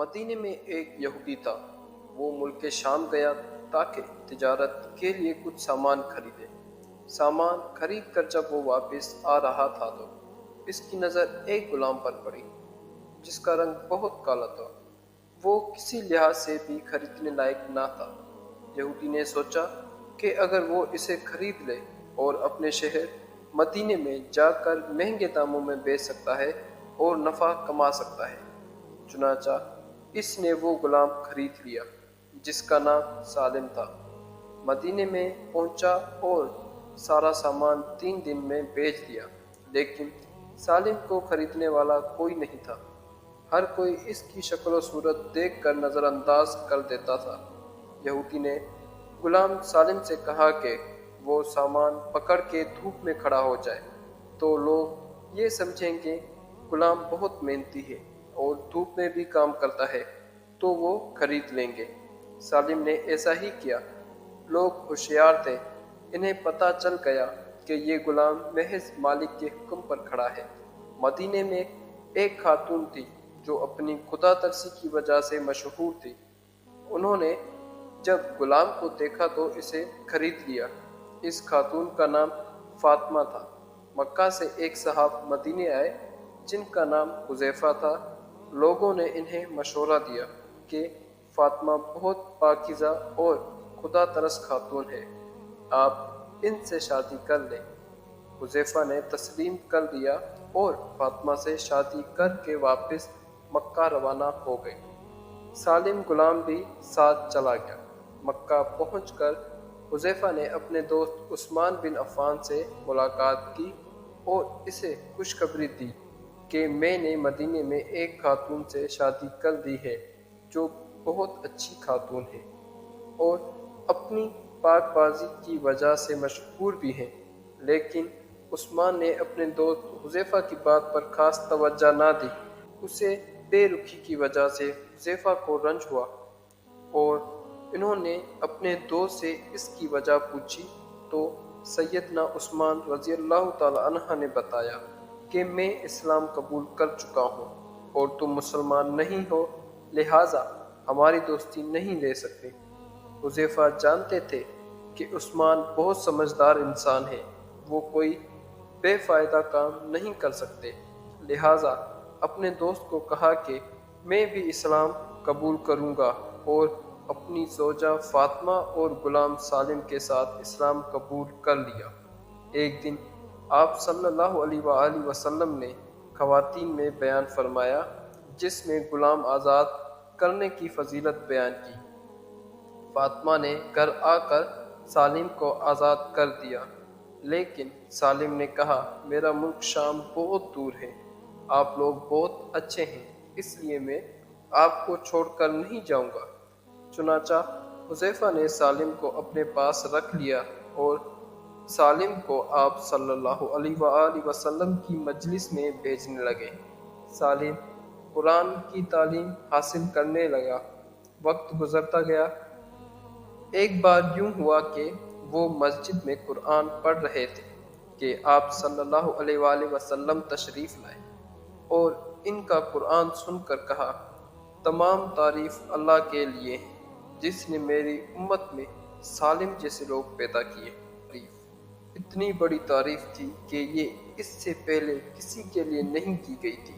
مدینے میں ایک یہودی تھا۔ وہ ملک شام گیا تاکہ تجارت کے لیے کچھ سامان خریدے۔ سامان خرید کر جب وہ واپس آ رہا تھا تو اس کی نظر ایک غلام پر پڑی جس کا رنگ بہت کالا تھا۔ وہ کسی لحاظ سے بھی خریدنے لائق نہ تھا۔ یہودی نے سوچا کہ اگر وہ اسے خرید لے اور اپنے شہر مدینے میں جا کر مہنگے داموں میں بیچ سکتا ہے اور نفع کما سکتا ہے۔ چنانچہ اس نے وہ غلام خرید لیا جس کا نام سالم تھا۔ مدینے میں پہنچا اور سارا سامان 3 دن میں بیچ دیا، لیکن سالم کو خریدنے والا کوئی نہیں تھا۔ ہر کوئی اس کی شکل و صورت دیکھ کر نظر انداز کر دیتا تھا۔ یہودی نے غلام سالم سے کہا کہ وہ سامان پکڑ کے دھوپ میں کھڑا ہو جائے تو لوگ یہ سمجھیں گے غلام بہت محنتی ہے اور دھوپ میں بھی کام کرتا ہے تو وہ خرید لیں گے۔ سالم نے ایسا ہی کیا۔ لوگ ہوشیار تھے، انہیں پتہ چل گیا کہ یہ غلام محض مالک کے حکم پر کھڑا ہے۔ مدینے میں ایک خاتون تھی جو اپنی خدا ترسی کی وجہ سے مشہور تھی۔ انہوں نے جب غلام کو دیکھا تو اسے خرید لیا۔ اس خاتون کا نام فاطمہ تھا۔ مکہ سے ایک صحابی مدینے آئے جن کا نام حذیفہ تھا۔ لوگوں نے انہیں مشورہ دیا کہ فاطمہ بہت پاکیزہ اور خدا ترس خاتون ہے، آپ ان سے شادی کر لیں۔ حذیفہ نے تسلیم کر لیا اور فاطمہ سے شادی کر کے واپس مکہ روانہ ہو گئے۔ سالم غلام بھی ساتھ چلا گیا۔ مکہ پہنچ کر حذیفہ نے اپنے دوست عثمان بن عفان سے ملاقات کی اور اسے خوشخبری دی کہ میں نے مدینے میں ایک خاتون سے شادی کر دی ہے جو بہت اچھی خاتون ہے اور اپنی پاک بازی کی وجہ سے مشہور بھی ہے۔ لیکن عثمان نے اپنے دوست حذیفہ کی بات پر خاص توجہ نہ دی۔ اسے بے رخی کی وجہ سے حذیفہ کو رنج ہوا اور انہوں نے اپنے دوست سے اس کی وجہ پوچھی تو سیدنا عثمان رضی اللہ تعالی عنہ نے بتایا کہ میں اسلام قبول کر چکا ہوں اور تم مسلمان نہیں ہو، لہٰذا ہماری دوستی نہیں لے سکتے۔ حذیفہ جانتے تھے کہ عثمان بہت سمجھدار انسان ہے، وہ کوئی بے فائدہ کام نہیں کر سکتے، لہٰذا اپنے دوست کو کہا کہ میں بھی اسلام قبول کروں گا اور اپنی زوجہ فاطمہ اور غلام سالم کے ساتھ اسلام قبول کر لیا۔ ایک دن آپ صلی اللہ علیہ وآلہ وسلم نے خواتین میں بیان فرمایا جس میں غلام آزاد کرنے کی فضیلت بیان کی۔ فاطمہ نے گھر آ کر سالم کو آزاد کر دیا، لیکن سالم نے کہا میرا ملک شام بہت دور ہے، آپ لوگ بہت اچھے ہیں، اس لیے میں آپ کو چھوڑ کر نہیں جاؤں گا۔ چنانچہ حذیفہ نے سالم کو اپنے پاس رکھ لیا اور سالم کو آپ صلی اللہ علیہ وآلہ وسلم کی مجلس میں بھیجنے لگے۔ سالم قرآن کی تعلیم حاصل کرنے لگا۔ وقت گزرتا گیا۔ ایک بار یوں ہوا کہ وہ مسجد میں قرآن پڑھ رہے تھے کہ آپ صلی اللہ علیہ وآلہ وسلم تشریف لائے اور ان کا قرآن سن کر کہا تمام تعریف اللہ کے لیے ہے جس نے میری امت میں سالم جیسے لوگ پیدا کیے۔ اتنی بڑی تعریف تھی کہ یہ اس سے پہلے کسی کے لیے نہیں کی گئی تھی۔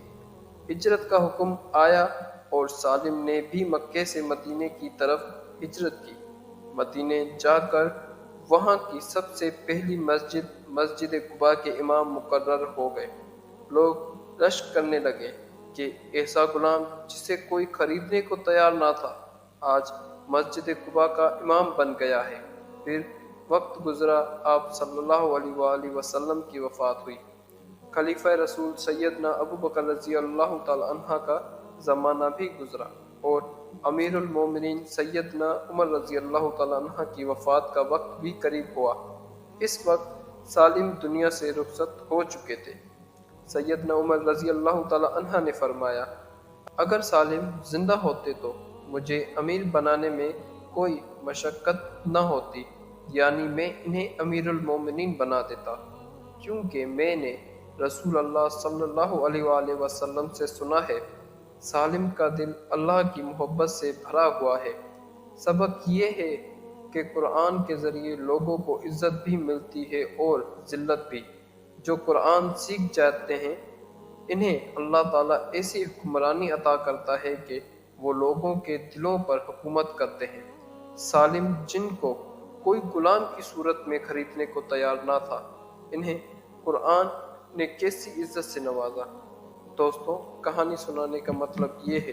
ہجرت کا حکم آیا اور سالم نے بھی مکے سے مدینے کی طرف ہجرت کی۔ مدینے جا کر وہاں کی سب سے پہلی مسجد قباء کے امام مقرر ہو گئے۔ لوگ رشک کرنے لگے کہ ایسا غلام جسے کوئی خریدنے کو تیار نہ تھا آج مسجد قباء کا امام بن گیا ہے۔ پھر وقت گزرا، آپ صلی اللہ علیہ وآلہ وسلم کی وفات ہوئی۔ خلیفہ رسول سیدنا ابو بکر رضی اللہ تعالی عنہ کا زمانہ بھی گزرا اور امیر المومنین سیدنا عمر رضی اللہ تعالی عنہ کی وفات کا وقت بھی قریب ہوا۔ اس وقت سالم دنیا سے رخصت ہو چکے تھے۔ سیدنا عمر رضی اللہ تعالی عنہ نے فرمایا اگر سالم زندہ ہوتے تو مجھے امیر بنانے میں کوئی مشقت نہ ہوتی، یعنی میں انہیں امیر المومنین بنا دیتا، کیونکہ میں نے رسول اللہ صلی اللہ علیہ وآلہ وسلم سے سنا ہے سالم کا دل اللہ کی محبت سے بھرا ہوا ہے۔ سبق یہ ہے کہ قرآن کے ذریعے لوگوں کو عزت بھی ملتی ہے اور ذلت بھی۔ جو قرآن سیکھ جاتے ہیں انہیں اللہ تعالیٰ ایسی حکمرانی عطا کرتا ہے کہ وہ لوگوں کے دلوں پر حکومت کرتے ہیں۔ سالم جن کو کوئی غلام کی صورت میں خریدنے کو تیار نہ تھا، انہیں قرآن نے کیسی عزت سے نوازا۔ دوستوں، کہانی سنانے کا مطلب یہ ہے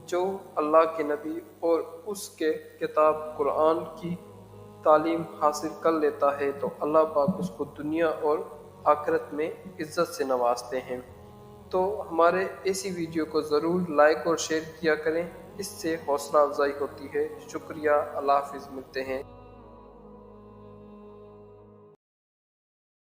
جو اللہ کے نبی اور اس کے کتاب قرآن کی تعلیم حاصل کر لیتا ہے تو اللہ پاک اس کو دنیا اور آخرت میں عزت سے نوازتے ہیں۔ تو ہمارے ایسی ویڈیو کو ضرور لائک اور شیئر کیا کریں، اس سے حوصلہ افزائی ہوتی ہے۔ شکریہ، اللہ حافظ، ملتے ہیں۔